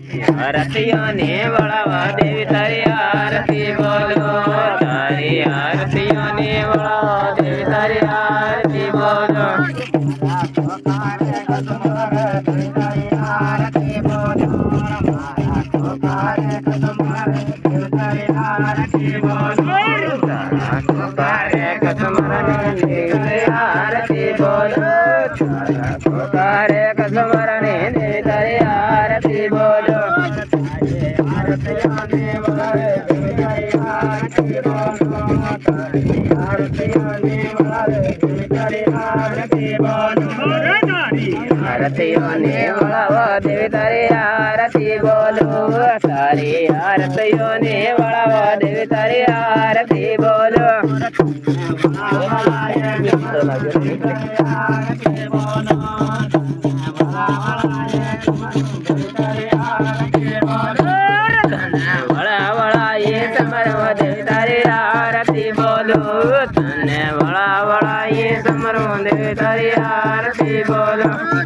આરતીઓને વળાવા દેવી તારી આરતી બોલો તારી આરતીઓને વળાવા દેવી તારી આરતી બોલો आरती बोलो पुकारे कसमरने दे तारी आरती बोलो आरतीओने वळावा देवी तारी आरती बोलो तारी आरतीओने वळावा देवी तारी आरती बोलो वळा वळा ये समरव देवी तारी आरती बोलो तने वळा वळा ये समरव देवी तारी आरती बोलो